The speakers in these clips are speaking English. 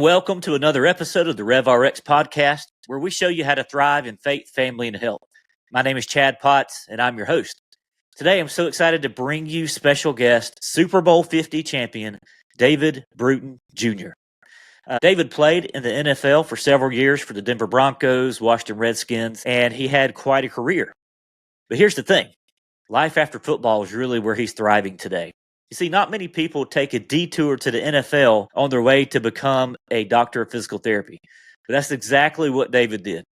welcome to another episode of the RevRx podcast, where we show you how to thrive in faith, family, and health. My name is Chad Potts, and I'm your host. Today, I'm so excited to bring you special guest, Super Bowl 50 champion, David Bruton Jr. David played in the NFL for several years for the Denver Broncos, Washington Redskins, and he had quite a career. But here's the thing. Life after football is really where he's thriving today. You see, not many people take a detour to the NFL on their way to become a doctor of physical therapy. But that's exactly what David did.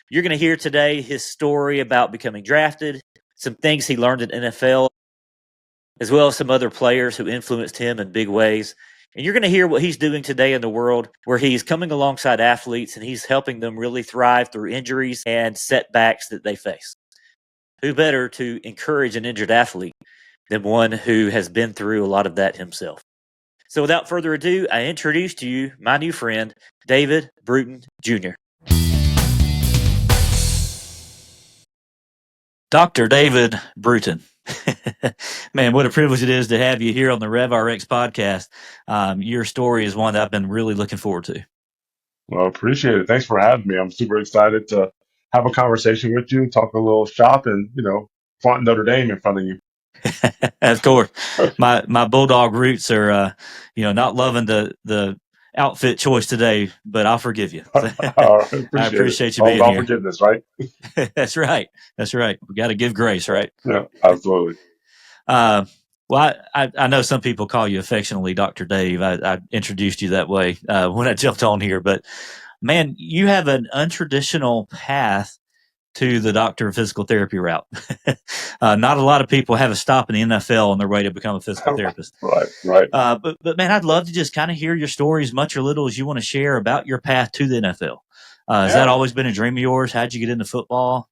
You're going to hear today his story about becoming drafted, some things he learned in NFL, as well as some other players who influenced him in big ways. And you're going to hear what he's doing today in the world, where he's coming alongside athletes and he's helping them really thrive through injuries and setbacks that they face. Who better to encourage an injured athlete than one who has been through a lot of that himself? So without further ado, I introduce to you my new friend, David Bruton Jr. Dr. David Bruton. Man, what a privilege it is to have you here on the RevRx podcast. Your story is one that I've been really looking forward to. Well, appreciate it. Thanks for having me. I'm super excited to have a conversation with you, talk a little shop, and flaunt Notre Dame in front of you. Of course, my Bulldog roots are, not loving the outfit choice today, but I'll forgive you. I appreciate you All being about here. forgiveness, right? That's right. We got to give grace, right? Yeah, absolutely. Well, I know some people call you affectionately Dr. Dave. I introduced you that way when I jumped on here, but man, you have an untraditional path to the doctor of physical therapy route. Not a lot of people have a stop in the NFL on their way to become a physical therapist. Right. But man, I'd love to just kind of hear your stories, much or little, as you want to share about your path to the NFL. Has that always been a dream of yours? How'd you get into football?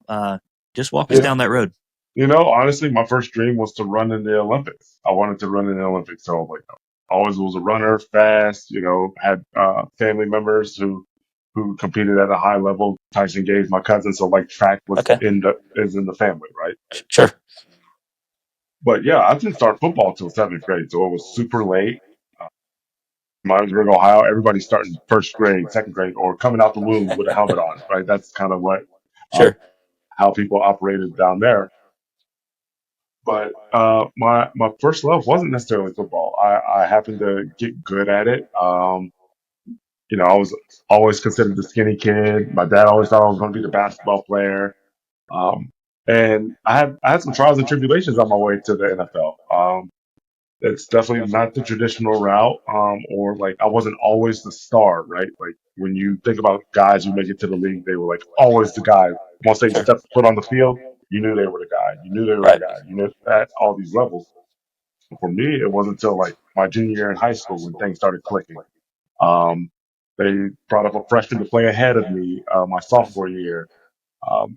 Just walk us down that road. Honestly, my first dream was to run in the Olympics. I wanted to run in the Olympics. So always was a runner, fast, had family members who competed at a high level. Tyson Gage, my cousin, so track was is in the family, right? Sure. But yeah, I didn't start football till seventh grade, so it was super late. Minesburg, Ohio, everybody's starting first grade, second grade, or coming out the womb with a helmet on, right? That's kind of what how people operated down there. But my first love wasn't necessarily football. I happened to get good at it. I was always considered the skinny kid. My dad always thought I was going to be the basketball player. And I had some trials and tribulations on my way to the NFL. It's definitely not the traditional route, or I wasn't always the star, right? Like when you think about guys who make it to the league, they were always the guy. Once they stepped foot on the field, you knew they were the guy. You knew they were the guy. You knew at all these levels. For me, it wasn't until my junior year in high school when things started clicking. Um, they brought up a freshman to play ahead of me my sophomore year.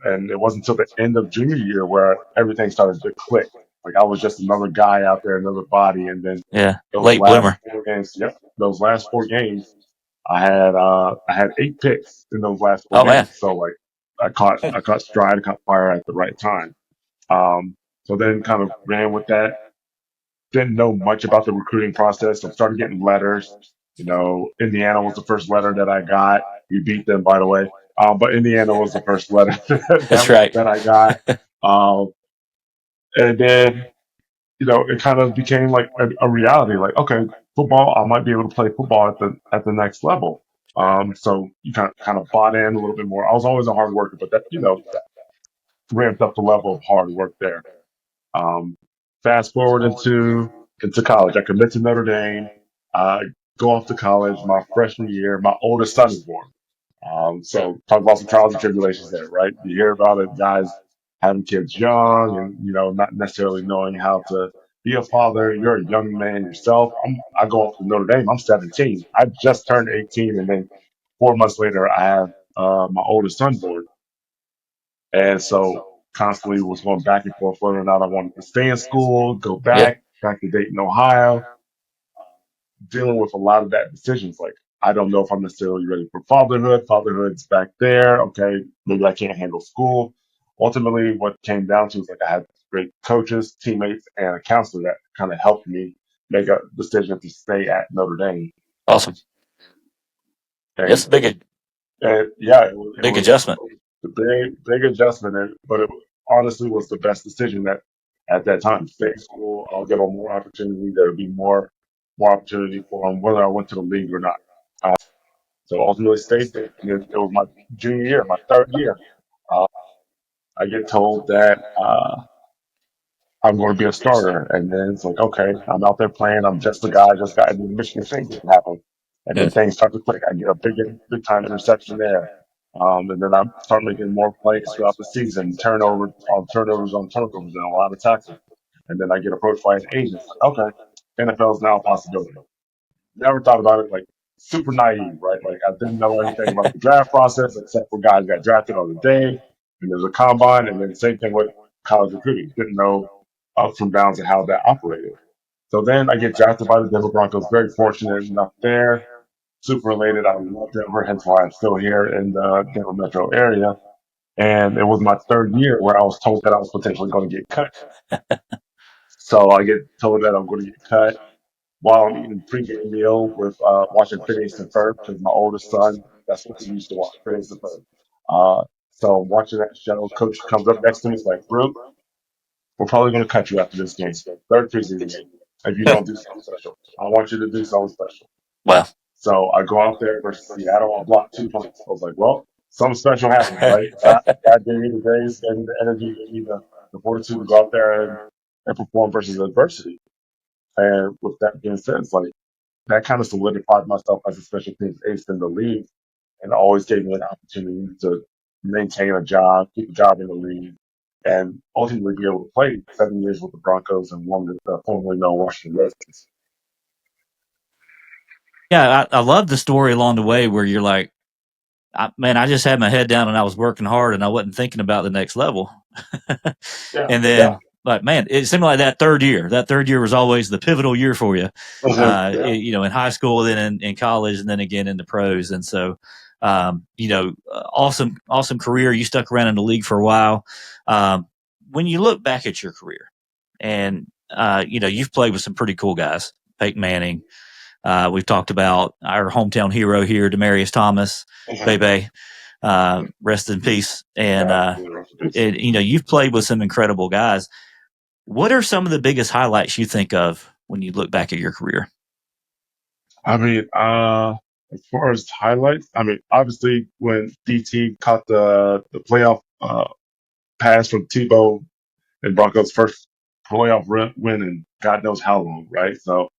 And it wasn't until the end of junior year where everything started to click. I was just another guy out there, another body. And then late bloomer. Those last 4 games, I had 8 picks in those last 4 games. Man. So I caught stride, caught fire at the right time. So then kind of ran with that. Didn't know much about the recruiting process. So started getting letters. Indiana was the first letter that I got. We beat them, by the way. But Indiana was the first letter that I got. And then, it kind of became a reality. Okay, football, I might be able to play football at the next level. So you kind of bought in a little bit more. I was always a hard worker, but that ramped up the level of hard work there. Fast forward into college. I commit to Notre Dame. Go off to college. My freshman year, my oldest son is born. So talk about some trials and tribulations there, right? You hear about it, guys having kids young and, not necessarily knowing how to be a father. You're a young man yourself. I go off to Notre Dame. I'm 17. I just turned 18. And then 4 months later, I have my oldest son born. And so constantly was going back and forth whether or not I wanted to stay in school, go back to Dayton, Ohio, dealing with a lot of that decisions. I don't know if I'm necessarily ready for fatherhood. Fatherhood's back there. Okay, maybe I can't handle school. Ultimately, what came down to is I had great coaches, teammates, and a counselor that kind of helped me make a decision to stay at Notre Dame. Awesome. It's a big Yeah, it big was adjustment. a big adjustment, but it honestly was the best decision at that time. Stay in school, I'll get a more opportunity. There would be more opportunity for him, whether I went to the league or not. Uh, so ultimately stayed there. And it was my junior year, my third year. Uh, I get told that I'm going to be a starter, and then it's like, okay, I'm out there playing. I'm just the guy I just got into the Michigan State game happen, and then Yeah. things start to click. I get a big time interception there. And then I start making more plays throughout the season, turnovers on turnovers, and a lot of tackles. And then I get approached by an agent. Like, okay, NFL is now a possibility. Never thought about it, like super naive, right? Like I didn't know anything about the draft process except for guys got drafted on the day, and there's a combine, and then same thing with college recruiting. Didn't know ups and downs and how that operated. So then I get drafted by the Denver Broncos. Very fortunate enough there. Super related. I love Denver, hence why I'm still here in the Denver metro area. And it was my third year where I was told that I was potentially going to get cut. So I get told that I'm going to get cut while I'm eating a pregame meal with watching Phineas and Ferb because my oldest son, that's what he used to watch, Phineas and Ferb. So watching that show, coach comes up next to me, is like, Brooke, we're probably going to cut you after this game, third preseason game, if you don't do something special. I want you to do something special. Wow. So I go out there versus Seattle. I block 2 punts. I was like, well, something special happened, right? God gave me the grace, gave me the energy, gave me the fortitude to go out there and perform versus adversity. And with that being said, it's like that kind of solidified myself as a special teams ace in the league and always gave me an opportunity to maintain a job, keep a job in the league, and ultimately be able to play 7 years with the Broncos and one with the formerly known Washington Redskins. Yeah, I love the story along the way where you're like, man, I just had my head down and I was working hard and I wasn't thinking about the next level. Yeah. And then, like, man, it seemed like that third year. That third year was always the pivotal year for you, in high school, then in college, and then again in the pros. And so, awesome career. You stuck around in the league for a while. When you look back at your career, and you've played with some pretty cool guys, Peyton Manning. We've talked about our hometown hero here, Demaryius Thomas, Bebe. Rest in peace. And you've played with some incredible guys. What are some of the biggest highlights you think of when you look back at your career? I mean, as far as highlights, I mean, obviously when DT caught the playoff pass from Tebow and Broncos' first playoff win in God knows how long, right? So,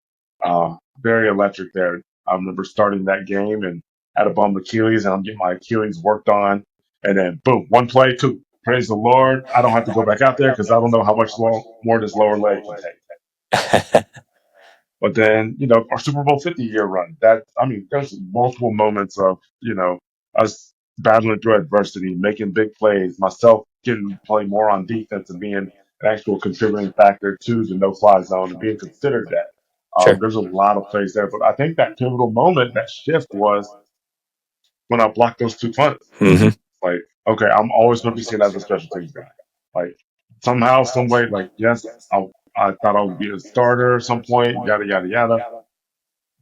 very electric there. I remember starting that game and had a bum Achilles, and I'm getting my Achilles worked on, and then boom, one play, two. Praise the Lord. I don't have to go back out there because I don't know how much more this lower leg can take. But then, our Super Bowl 50 year run, there's multiple moments of, us battling through adversity, making big plays, myself getting to play more on defense and being an actual contributing factor to the no fly zone and being considered that. Sure. There's a lot of plays there, but I think that pivotal moment, that shift was when I blocked those 2 punts. Mm-hmm. Like, okay, I'm always going to be seen as a special teams guy. Like, somehow, some way, like, yes, I thought I would be a starter at some point, yada, yada, yada.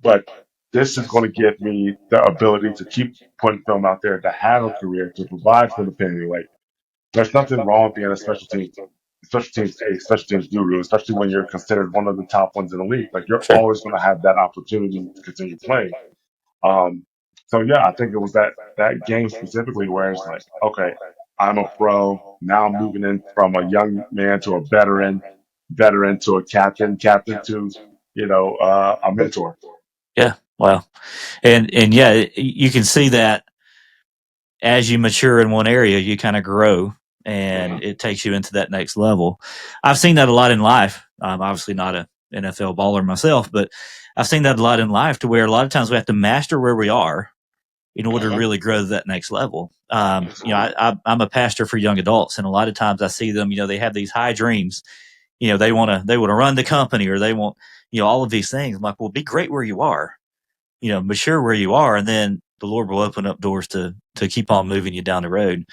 But this is going to give me the ability to keep putting film out there, to have a career, to provide for the family. Like, there's nothing wrong with being a special teams ace, special teams guru, especially when you're considered one of the top ones in the league. Like, you're Sure. always going to have that opportunity to continue playing. Um, so yeah, I think it was that game specifically where it's like, okay, I'm a pro. Now I'm moving in from a young man to a veteran to a captain to, a mentor. Yeah. Wow. And yeah, you can see that as you mature in one area, you kind of grow and it takes you into that next level. I've seen that a lot in life. I'm obviously not an NFL baller myself, but I've seen that a lot in life to where a lot of times we have to master where we are in order to really grow to that next level. I'm a pastor for young adults, and a lot of times I see them, they have these high dreams. They want to run the company, or they want, all of these things. I'm like, well, be great where you are, mature where you are, and then the Lord will open up doors to keep on moving you down the road.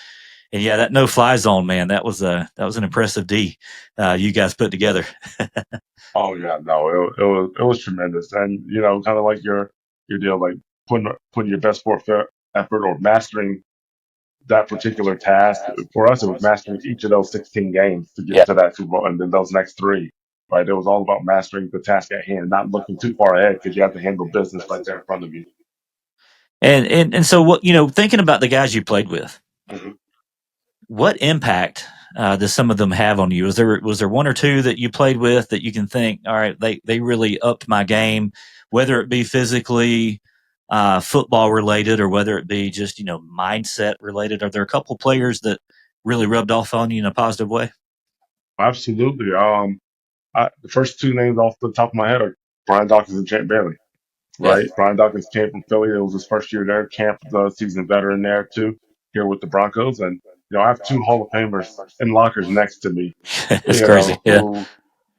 And yeah, that no fly zone, man, that was an impressive D you guys put together. Oh yeah, no, it was tremendous, and kind of like your deal, like putting your best forth effort or mastering that particular task. For us, it was mastering each of those 16 games to get to that Super Bowl, and then those next three. Right, it was all about mastering the task at hand, not looking too far ahead because you have to handle business right there in front of you. And so what thinking about the guys you played with, Mm-hmm. what impact does some of them have on you? Was there one or two that you played with that you can think, all right, they really upped my game, whether it be physically, football related, or whether it be just mindset related? Are there a couple players that really rubbed off on you in a positive way? Absolutely. The first two names off the top of my head are Brian Dawkins and Champ Bailey. Yeah, Right, Brian Dawkins came from Philly. It was his first year there. Champ, the seasoned veteran there too, here with the Broncos, and I have two Hall of Famers in lockers next to me. it's crazy. Yeah,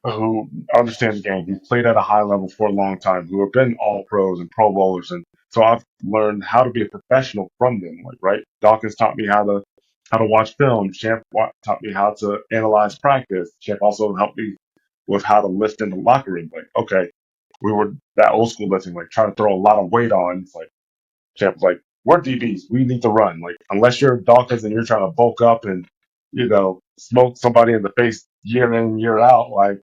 Who understand the game, who played at a high level for a long time, who have been all pros and pro bowlers. And so I've learned how to be a professional from them. Like, right, Dawkins taught me how to watch film. Champ taught me how to analyze practice. Champ also helped me with how to lift in the locker room. Like, okay, we were that old school lifting, like trying to throw a lot of weight on. It's like Champ was like, we're DBs, we need to run. Like, unless you're Dawkins and you're trying to bulk up and smoke somebody in the face year in year out, like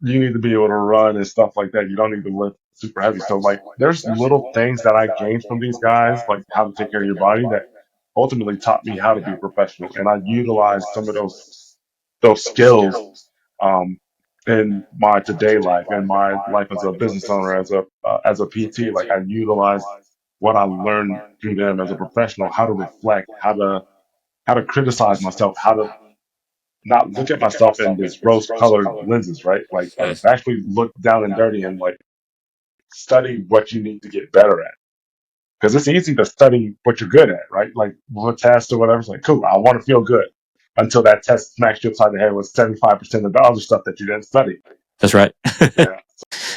you need to be able to run and stuff like that. You don't need to lift super heavy. So like there's little things that I gained from these guys, like how to take care of your body, that ultimately taught me how to be a professional. And I utilized some of those skills um in my today life and my life as a business owner, as a PT. Like I utilize what I learned through them as a professional, how to reflect, how to criticize myself, how to not look at myself in this rose colored lenses, right? Like actually look down and dirty and like study what you need to get better at. Because it's easy to study what you're good at, right? Like with a test or whatever, it's like, cool, I want to feel good until that test smacks you upside the head with 75% of the other stuff that you didn't study. that's right. Yeah.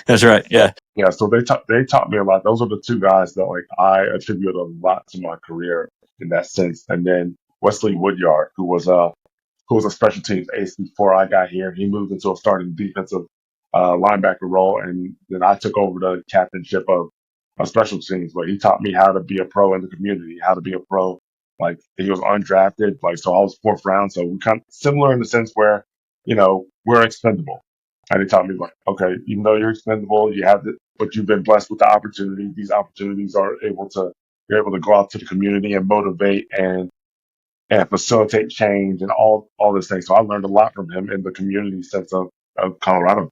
That's right. Yeah. Yeah. So they taught me a lot. Those are the two guys that like I attribute a lot to my career in that sense. And then Wesley Woodyard, who was a special teams ace before I got here. He moved into a starting defensive linebacker role, and then I took over the captainship of special teams. But he taught me how to be a pro in the community, how to be a pro. Like he was undrafted, like so I was fourth round, so we kind of similar in the sense where we're expendable. And he taught me like, okay, even though you're expendable, but you've been blessed with the opportunity. These opportunities you're able to go out to the community and motivate and facilitate change and all this thing. So I learned a lot from him in the community sense of Colorado.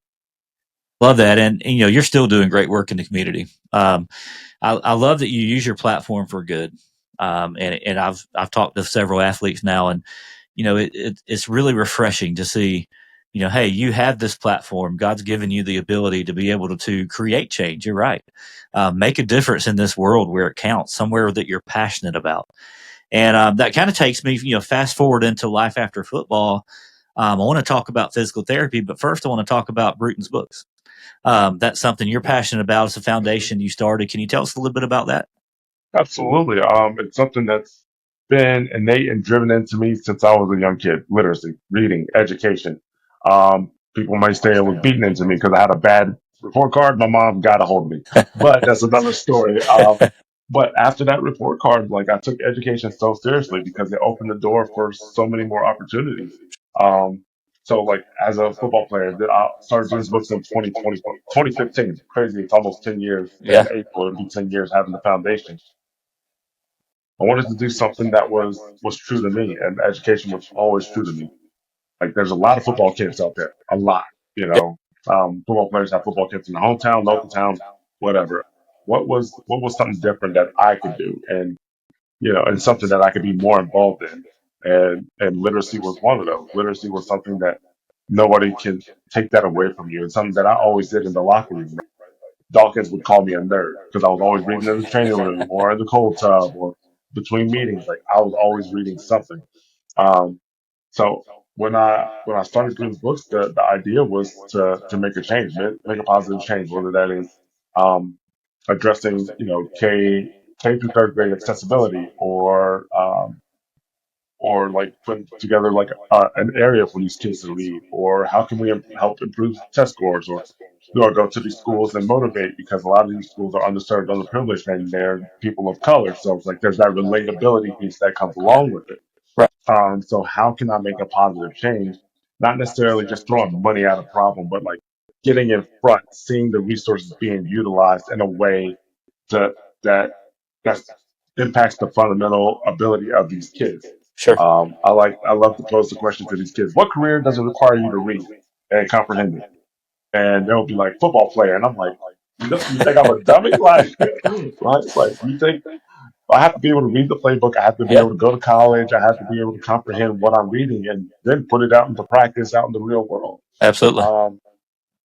Love that, and you're still doing great work in the community. I love that you use your platform for good. And I've talked to several athletes now, and it's really refreshing to see. Hey, you have this platform. God's given you the ability to be able to create change. You're right. Make a difference in this world where it counts, somewhere that you're passionate about. And that kind of takes me, fast forward into life after football. I want to talk about physical therapy, but first I want to talk about Bruton's books. That's something you're passionate about. It's a foundation you started. Can you tell us a little bit about that? Absolutely. It's something that's been innate and driven into me since I was a young kid. Literacy, reading, education. People may say it was beaten into me because I had a bad report card. My mom got a hold of me, but that's another story. But after that report card, like I took education so seriously because it opened the door for so many more opportunities. Um, so like as a football player, I started doing books in 2020, 2015. Crazy. It's almost 10 years in Yeah. April. It'll be 10 years having the foundation. I wanted to do something that was true to me, and education was always true to me. Like there's a lot of football camps out there, a lot. You know, football players have football camps in their hometown, local town, whatever. What was something different that I could do, and and something that I could be more involved in, and literacy was one of those. Literacy was something that nobody can take that away from you, and something that I always did in the locker room. Dawkins would call me a nerd because I was always reading in the training room or in the cold tub or between meetings. Like I was always reading something. Um, so when I started doing books, the idea was to make a change, make a positive change, whether that is addressing K through third grade accessibility or like putting together like an area for these kids to read, or how can we help improve test scores, or go to these schools and motivate, because a lot of these schools are underserved, underprivileged, and they're people of color. So it's like there's that relatability piece that comes along with it. Right. So how can I make a positive change? Not necessarily just throwing money at a problem, but like getting in front, seeing the resources being utilized in a way to, that that impacts the fundamental ability of these kids. Sure. I love to pose the question to these kids: what career does it require you to read and comprehend it? And they'll be like, football player, and I'm like, you think I'm a dummy? Like, right? Like, you think I have to be able to read the playbook? I have to be Yeah. able to go to college. I have to be able to comprehend what I'm reading and then put it out into practice, out in the real world. Absolutely.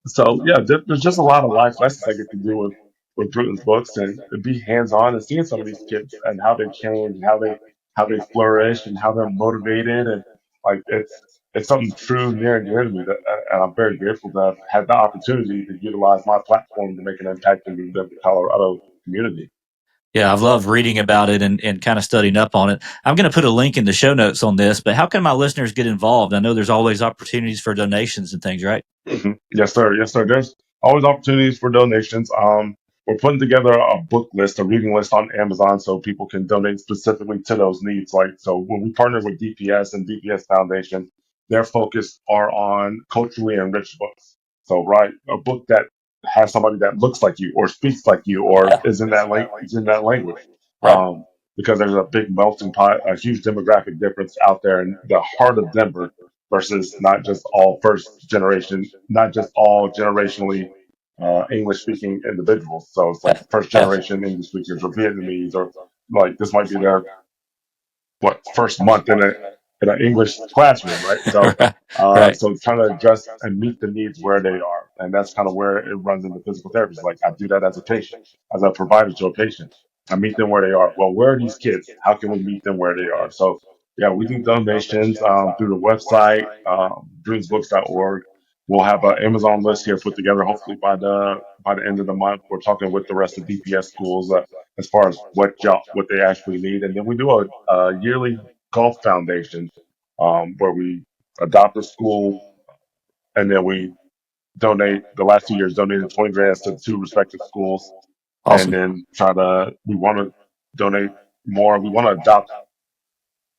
So yeah, there's just a lot of life lessons I get to do with Bruton's books, and to be hands on and seeing some of these kids and how they change, and how they flourish, and how they're motivated, and like it's something true near and dear to me, that and I'm very grateful that I've had the opportunity to utilize my platform to make an impact in the Denver, Colorado community. Yeah, I've loved reading about it and kind of studying up on it. I'm going to put a link in the show notes on this, but how can my listeners get involved? I know there's always opportunities for donations and things, right? Yes, sir. Yes, sir. There's always opportunities for donations. We're putting together a book list, a reading list on Amazon, so people can donate specifically to those needs. Like, so when we partner with DPS and DPS Foundation, their focus are on culturally enriched books. So, right, a book that has somebody that looks like you, or speaks like you, or Yeah. is in that language. Right. Because there's a big melting pot, a huge demographic difference out there in the heart of Denver versus not just all first generation, not just all generationally English speaking individuals. So it's like Yeah. first Yeah. generation English speakers or Vietnamese, or like this might be their first month in an English classroom, right? So Right. Right. so trying to address and meet the needs where they are, and that's kind of where it runs into physical therapy. It's like I do that as a patient, as a provider to a patient. I meet them where they are. Well, where are these kids? How can we meet them where they are? So yeah, we do donations through the website, dreamsbooks.org. We'll have an Amazon list here put together. Hopefully by the end of the month, we're talking with the rest of DPS schools as far as what they actually need, and then we do a yearly golf foundation where we adopt a school, and then we donate. The last 2 years, donated 20 grants to two respective schools, and Awesome. then we want to donate more. We want to adopt,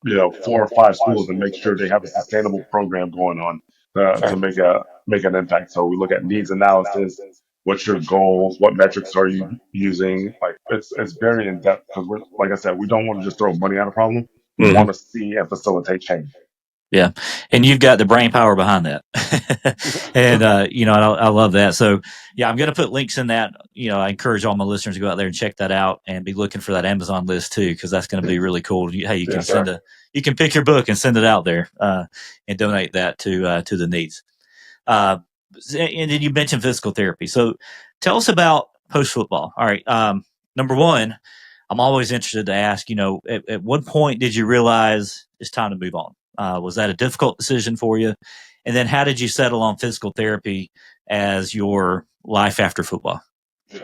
4 or 5 schools and make sure they have a sustainable program going on to Sure. make an impact. So we look at needs analysis. What's your goals? What metrics are you using? Like it's very in depth, because we're, like I said, we don't want to just throw money at a problem. We Hmm. want to see and facilitate change. Yeah, and you've got the brain power behind that, and I love that. So yeah, I'm going to put links in that. I encourage all my listeners to go out there and check that out, and be looking for that Amazon list too, because that's going to be really cool. Hey, you can Yes, sir. you can pick your book and send it out there, and donate that to the needs. And then you mentioned physical therapy. So tell us about post football. All right. Number one, I'm always interested to ask, at what point did you realize it's time to move on? Was that a difficult decision for you? And then how did you settle on physical therapy as your life after football?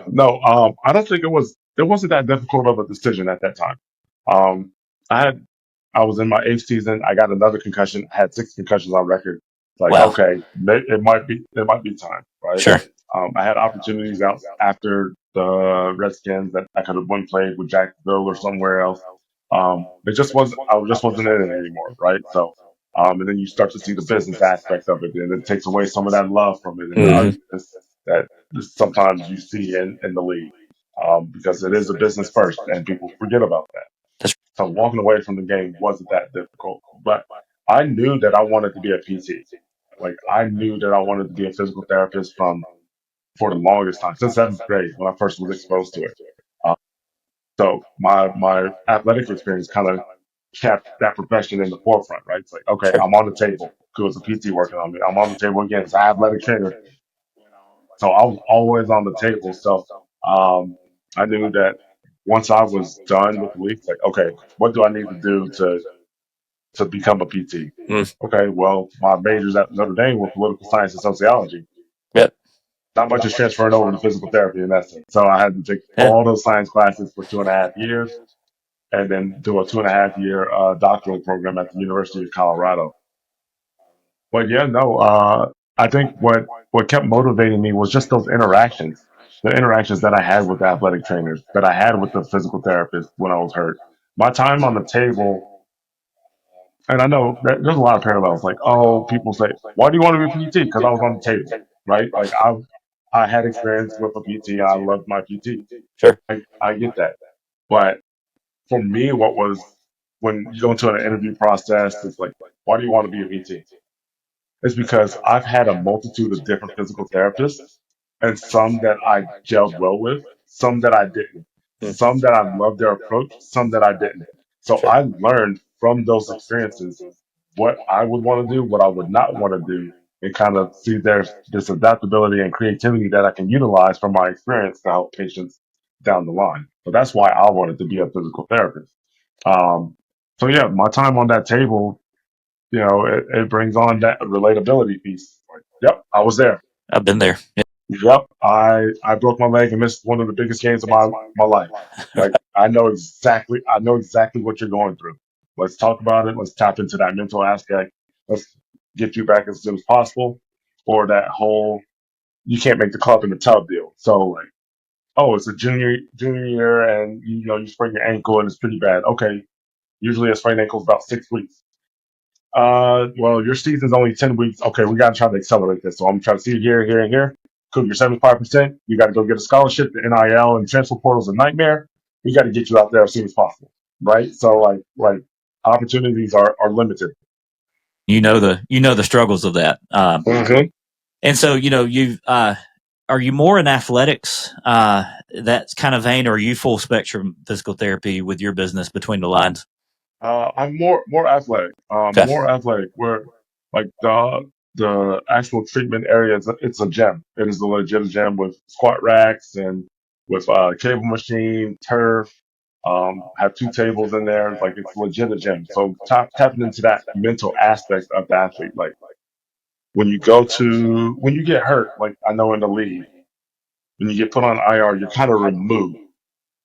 No, I don't think it wasn't that difficult of a decision at that time. Um, I had I was in my eighth season. I got another concussion. I had 6 concussions on record. Like, Wow. okay, it might be time, right? Sure. I had opportunities out after the Redskins that I could have went played with Jacksonville or somewhere else. It just wasn't. I just wasn't in it anymore, right? So, and then you start to see the business aspect of it, and it takes away some of that love from it and the Hmm. ugliness that sometimes you see in the league, because it is a business first, and people forget about that. That's So walking away from the game wasn't that difficult, but I knew that I wanted to be a PT. Like I knew that I wanted to be a physical therapist for the longest time, since 7th grade when I first was exposed to it. Uh, so my athletic experience kind of kept that profession in the forefront, right? It's like, okay, sure. I'm on the table because a PT working on me. I'm on the table again as an athletic trainer. So I was always on the table. So I knew that once I was done with the league, it's like, okay, what do I need to do to become a PT? Mm. Okay, well, my majors at Notre Dame were political science and sociology. Yep. Not much is transferring over to physical therapy in that sense. So I had to take Yeah. all those science classes for 2.5 years, and then do a 2.5 year doctoral program at the University of Colorado. But yeah, no, I think what kept motivating me was just those interactions, the interactions that I had with the athletic trainers, that I had with the physical therapist when I was hurt. My time on the table, and I know that there's a lot of parallels. Like, oh, people say, "Why do you want to be a PT?" Because I was on the table, right? Like I had experience with a PT. I loved my PT. Sure. I get that, but for me, what was when you go into an interview process, it's like, why do you want to be a PT? It's because I've had a multitude of different physical therapists, and some that I gelled well with, some that I didn't, some that I loved their approach, some that I didn't. So Sure. I learned from those experiences what I would want to do, what I would not want to do, and kind of see there's this adaptability and creativity that I can utilize from my experience to help patients down the line. So that's why I wanted to be a physical therapist. Um, so yeah, my time on that table, it brings on that relatability piece. Like, yep, I was there. I've been there. Yep, I broke my leg and missed one of the biggest games of my life. Like I know exactly what you're going through. Let's talk about it. Let's tap into that mental aspect. Let's get you back as soon as possible. Or that whole you can't make the club in the tub deal. So like, oh, it's a junior year and you sprain your ankle and it's pretty bad. Okay, usually a sprained ankle is about 6 weeks. Well, your season's only 10 weeks. Okay, we got to try to accelerate this. So I'm trying to see here, here, and here. Cool, you're 75%. You got to go get a scholarship. The NIL and transfer portal's a nightmare. We got to get you out there as soon as possible, right? So like opportunities are limited. The struggles of that. Mm-hmm. And so you are you more in athletics that kind of vein, or are you full spectrum physical therapy with your business between the lines? I'm more athletic. Okay. More athletic. Where like the actual treatment area it's a gym. It is a legit gym with squat racks and with cable machine, turf. Have two tables in there. Like it's legit a gym. So tapping into that mental aspect of the athlete. Like when you get hurt, like I know in the league, when you get put on IR, you're kind of removed.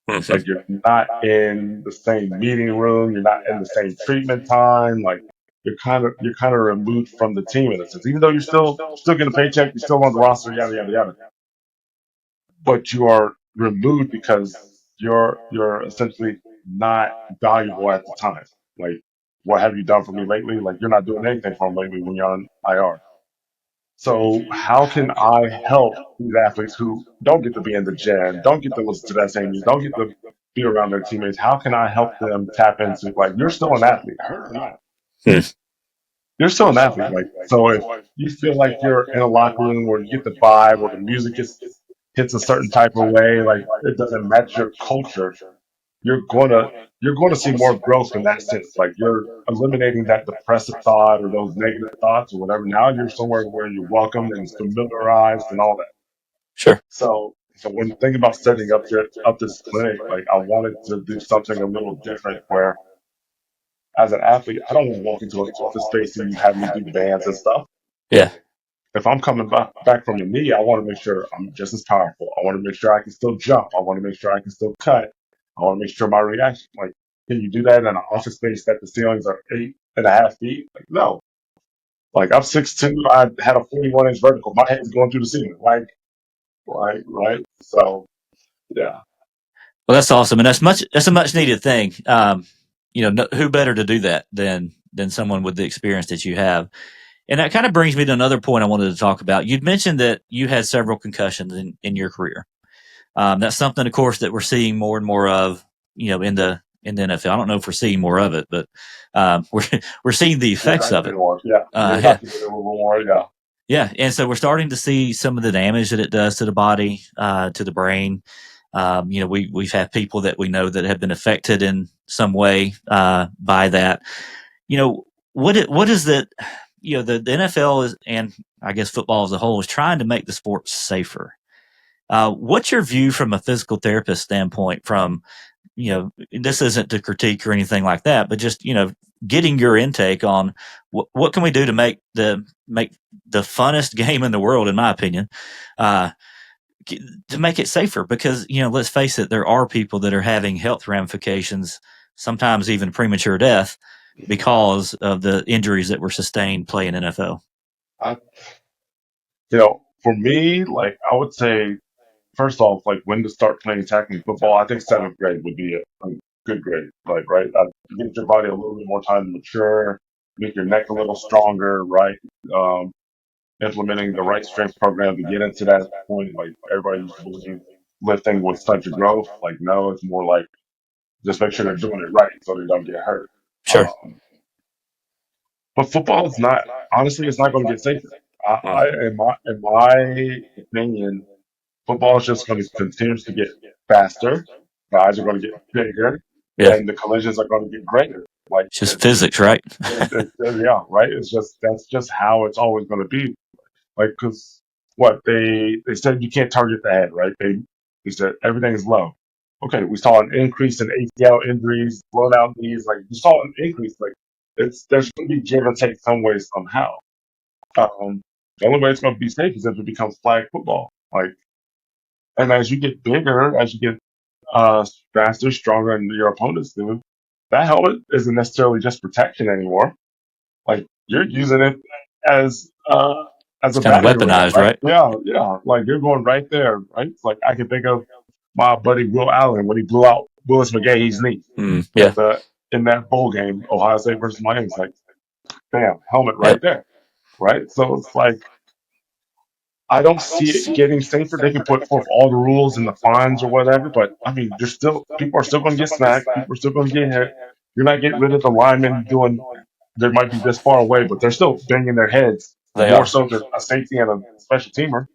Like you're not in the same meeting room, you're not in the same treatment time. Like you're kind of removed from the team in a sense. Even though you're still getting a paycheck, you're still on the roster, yada yada yada. But you are removed because you're essentially not valuable at the time. Like, what have you done for me lately? Like you're not doing anything for me lately when you're on IR. So how can I help these athletes who don't get to be in the gym, don't get to listen to that same music, don't get to be around their teammates? How can I help them tap into like you're still an athlete, hurt or not? Hmm. You're still an athlete. Like so, if you feel like you're in a locker room where you get the vibe or the music hits a certain type of way, like it doesn't match your culture, you're gonna you're gonna see more growth in that sense. Like you're eliminating that depressive thought or those negative thoughts or whatever. Now you're somewhere where you're welcomed and familiarized and all that. Sure. So when thinking about setting up this clinic, like I wanted to do something a little different where as an athlete, I don't want to walk into an office space and you have me do bands and stuff. Yeah. If I'm coming back from your knee, I want to make sure I'm just as powerful. I want to make sure I can still jump. I want to make sure I can still cut. I want to make sure my reaction, like, can you do that in an office space that the ceilings are 8.5 feet? Like, no. Like, I'm 6'2". I had a 41-inch vertical. My head's going through the ceiling. Like, right. So, yeah. Well, that's awesome, and that's a much needed thing. Who better to do that than someone with the experience that you have? And that kind of brings me to another point I wanted to talk about. You'd mentioned that you had several concussions in your career. That's something, of course, that we're seeing more and more of. In the NFL. I don't know if we're seeing more of it, but we're seeing the effects of it. Yeah. Yeah. A little more. Yeah. Yeah, and so we're starting to see some of the damage that it does to the body, to the brain. We've had people that we know that have been affected in some way by that. What is that? The NFL is, and I guess football as a whole, is trying to make the sport safer. What's your view from a physical therapist standpoint? From this isn't to critique or anything like that, but just getting your intake on what can we do to make the funnest game in the world, in my opinion, to make it safer, because let's face it, there are people that are having health ramifications, sometimes even premature death, because of the injuries that were sustained playing NFL. I, for me, like I would say, first off, like when to start playing tackling football, I think seventh grade would be a good grade. Like, right, give your body a little bit more time to mature, make your neck a little stronger, right? Um, Implementing the right strength program to get into that point. Like everybody used to believe lifting was such a growth. Like, no, it's more like just make sure they're doing it right so they don't get hurt. Sure. But football is not, honestly, it's not going to get safer. In my opinion, football is just going to continue to get faster. Guys are going to get bigger, Yeah. and the collisions are going to get greater. Like It's just physics, right? yeah, right. It's just that's just how it's always going to be. Like, because what they said you can't target the head, right? They said everything's low. Okay, we saw an increase in ACL injuries, blown out knees. Like we saw an increase. Like there's going to be give and take some way somehow. The only way it's going to be safe is if it becomes flag football. Like, and as you get bigger, as you get faster, stronger than your opponents do, that helmet isn't necessarily just protection anymore. Like you're using it as as It's a kind of battering ram, weaponized, right? right? Yeah, yeah. Like you're going right there, right? It's like I can think of my buddy Will Allen when he blew out Willis McGahee's knee Yeah. in that bowl game, Ohio State versus Miami. It's like, bam, helmet right Yep. there, right? So it's like I don't see it getting safer. They can put forth all the rules and the fines or whatever, but I mean, there's still people are still going to get snagged. People are still going to get hit. You're not getting rid of the linemen doing. They might be this far away, but they're still banging their heads They more are. so than a safety and a special teamer.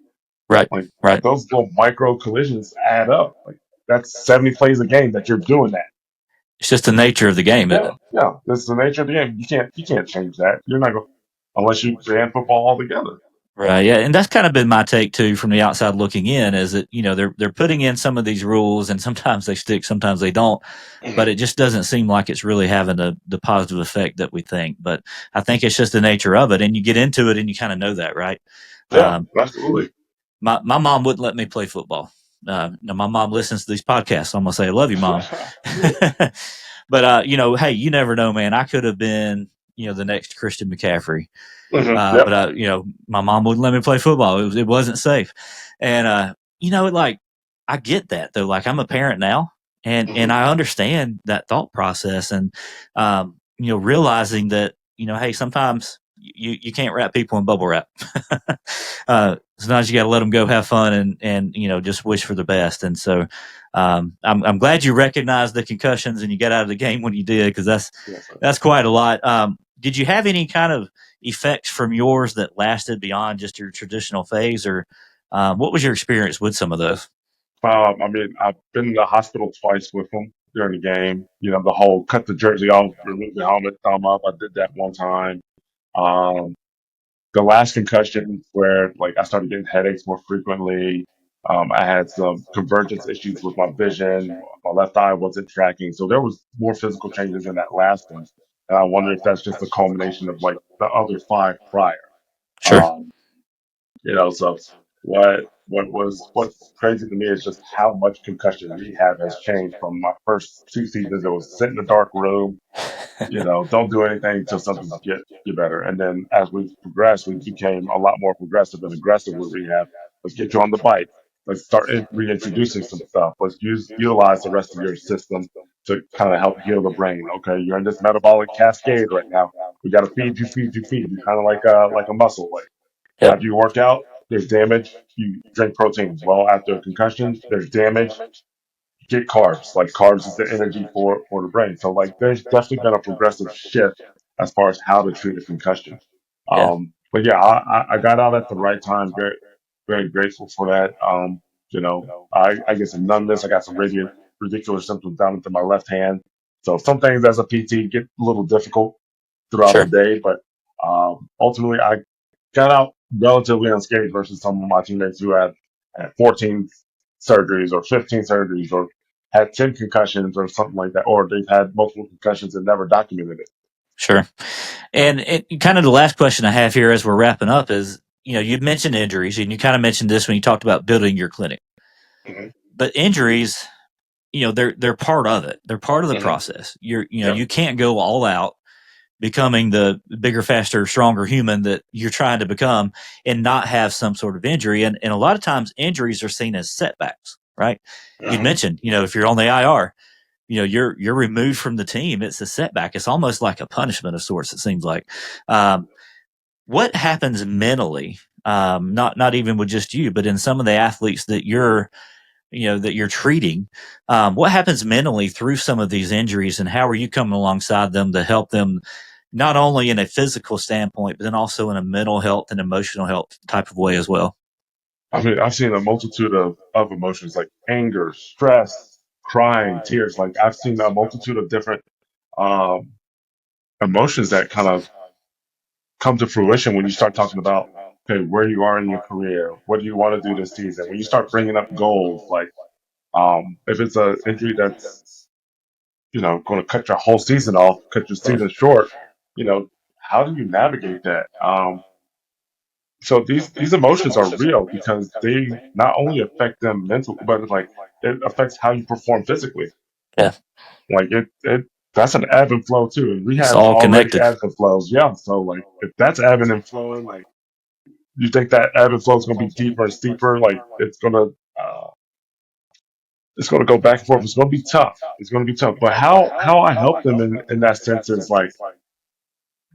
Right. Like Right. those little micro collisions add up. Like that's 70 plays a game that you're doing that. It's just the nature of the game, isn't Yeah, it? yeah. That's the nature of the game. You can't change that. You're not going unless you ban football altogether. Right. Yeah. And that's kind of been my take too from the outside looking in is that, they're putting in some of these rules and sometimes they stick, sometimes they don't, but it just doesn't seem like it's really having the positive effect that we think. But I think it's just the nature of it. And you get into it and you kind of know that, right? Yeah, absolutely. My mom wouldn't let me play football. Now my mom listens to these podcasts, so I'm going to say, I love you, Mom. But, hey, you never know, man. I could have been, the next Christian McCaffrey. Yep. But my mom wouldn't let me play football. It wasn't safe. And, like I get that though. Like I'm a parent now and I understand that thought process and, realizing that, hey, sometimes you can't wrap people in bubble wrap. Sometimes you got to let them go have fun and, just wish for the best. And so, I'm glad you recognized the concussions and you got out of the game when you did, because that's quite a lot. Did you have any kind of effects from yours that lasted beyond just your traditional phase, or what was your experience with some of those? I mean, I've been in the hospital twice with them during the game. The whole cut the jersey off, remove the helmet, thumb up. I did that one time. Um, the last concussion where like I started getting headaches more frequently. I had some convergence issues with my vision. My left eye wasn't tracking, so there was more physical changes in that last one. And I wonder if that's just a culmination of like the other five prior. Sure. So what's crazy to me is just how much concussion rehab has changed from my first two seasons. It was sit in a dark room, don't do anything until something get better. And then as we've progressed, we became a lot more progressive and aggressive with rehab. Let's get you on the bike. Let's start reintroducing some stuff. Let's utilize the rest of your system to kind of help heal the brain. Okay, you're in this metabolic cascade right now. We got to feed you, feed you, feed you, kind of like a muscle. Like Yep. after you work out, there's damage. You drink protein. Well, after a concussion, there's damage. Get carbs. Like carbs is the energy for the brain. So like there's definitely been a progressive shift as far as how to treat a concussion. Yeah. But yeah, I got out at the right time. Very very grateful for that. I get some numbness. I got some ridiculous symptoms down into my left hand. So some things as a PT get a little difficult throughout the Sure. day, but ultimately I got out relatively unscathed versus some of my teammates who had 14 surgeries or 15 surgeries or had 10 concussions or something like that, or they've had multiple concussions and never documented it. Sure. And kind of the last question I have here as we're wrapping up is, you'd mentioned injuries and you kind of mentioned this when you talked about building your clinic, but injuries, they're part of it. They're part of the process. You can't go all out. becoming the bigger, faster, stronger human that you're trying to become and not have some sort of injury. And a lot of times injuries are seen as setbacks, right? Mm-hmm. You mentioned, if you're on the IR, you're removed from the team. It's a setback. It's almost like a punishment of sorts, it seems like. What happens mentally, not even with just you, but in some of the athletes that you're treating, what happens mentally through some of these injuries, and how are you coming alongside them to help them not only in a physical standpoint, but then also in a mental health and emotional health type of way as well? I mean, I've seen a multitude of emotions like anger, stress, crying, tears. Like I've seen a multitude of different um, emotions that kind of come to fruition when you start talking about, okay, where you are in your career, what do you want to do this season? When you start bringing up goals, like if it's an injury that's going to cut your whole season off, cut your season short, how do you navigate that? So these emotions are real because they not only affect them mentally, but like it affects how you perform physically. Yeah. Like it that's an ebb and flow too. And we It's have all already connected. ebbs and flows. Yeah. So like if that's ebbing and flowing, like you think that ebb and flow is gonna be deeper and steeper, like it's gonna go back and forth. It's gonna be tough. It's gonna be tough. But how I help them in that sense is like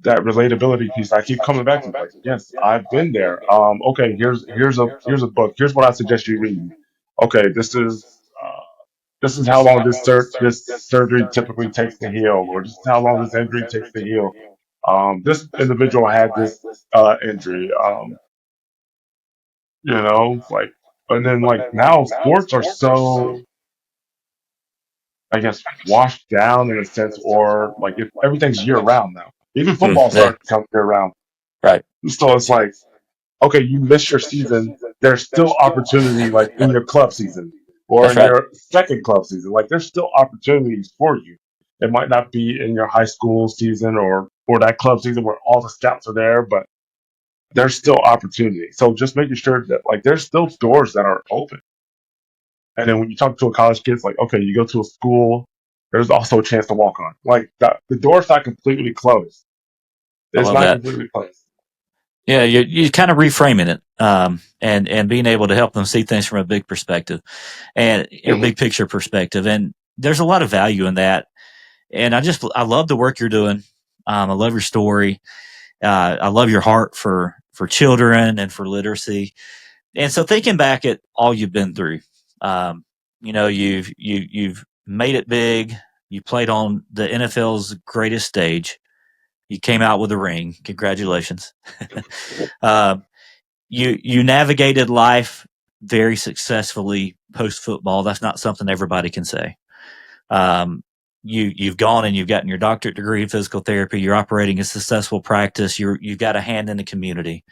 that relatability piece. I keep coming back to like, yes, I've been there. Okay, here's a book. Here's what I suggest you read. Okay, this is how long this surgery typically takes to heal, or this is how long this injury takes to heal. This individual had this injury. Like, and then like now sports are so, I guess, washed down in a sense, or like if everything's year round now. Even football starting to come year round. Right. So it's like, okay, you missed your season. There's still opportunity, like in your club season or That's in right. your second club season. Like there's still opportunities for you. It might not be in your high school season or that club season where all the scouts are there, but there's still opportunity. So just making sure that like there's still doors that are open. And then when you talk to a college kid, it's like, okay, you go to a school, there's also a chance to walk on. Like the door's not completely closed. I It's love not that. completely closed. Yeah, you kind of reframing it, and being able to help them see things from a big perspective and a big picture perspective. And there's a lot of value in that. And I love the work you're doing. I love your story. I love your heart for children and for literacy. And so thinking back at all you've been through, you've made it big. You played on the NFL's greatest stage. You came out with a ring. Congratulations. You navigated life very successfully post football. That's not something everybody can say. You've gone and you've gotten your doctorate degree in physical therapy. You're operating a successful practice. You've got a hand in the community.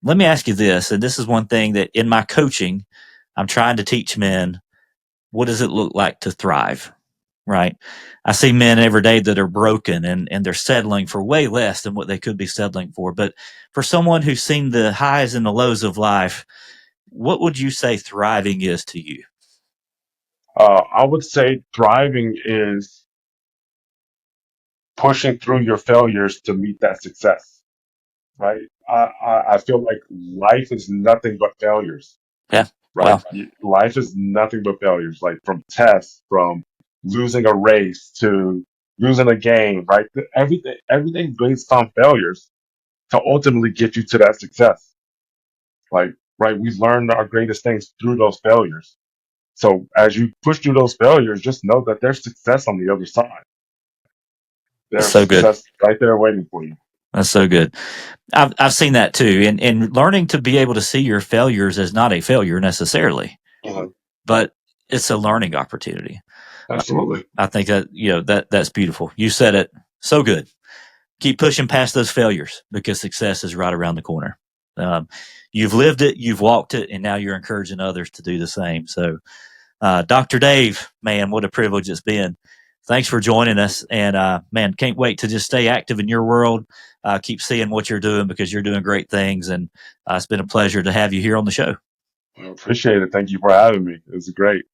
Let me ask you this, and this is one thing that in my coaching, I'm trying to teach men, what does it look like to thrive? Right. I see men every day that are broken and they're settling for way less than what they could be settling for. But for someone who's seen the highs and the lows of life, what would you say thriving is to you? I would say thriving is pushing through your failures to meet that success, right? I feel like life is nothing but failures, Yeah. right? Wow. Life is nothing but failures, like from tests, from losing a race to losing a game, right? Everything based on failures to ultimately get you to that success. Like, right, we learn our greatest things through those failures. So as you push through those failures, just know that there's success on the other side. That's There's so good. success right there waiting for you. That's so good. I've seen that too. And learning to be able to see your failures as not a failure necessarily, but it's a learning opportunity. Absolutely. I think that that's beautiful. You said it so good. Keep pushing past those failures because success is right around the corner. You've lived it, you've walked it, and now you're encouraging others to do the same. So, Dr. Dave, man, what a privilege it's been. Thanks for joining us. And, man, can't wait to just stay active in your world. Keep seeing what you're doing because you're doing great things. And it's been a pleasure to have you here on the show. I appreciate it. Thank you for having me. It was great.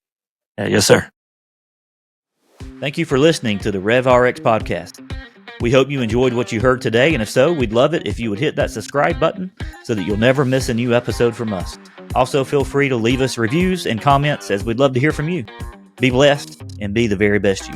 Yes, sir. Thank you for listening to the RevRx podcast. We hope you enjoyed what you heard today, and if so, we'd love it if you would hit that subscribe button so that you'll never miss a new episode from us. Also, feel free to leave us reviews and comments, as we'd love to hear from you. Be blessed and be the very best you.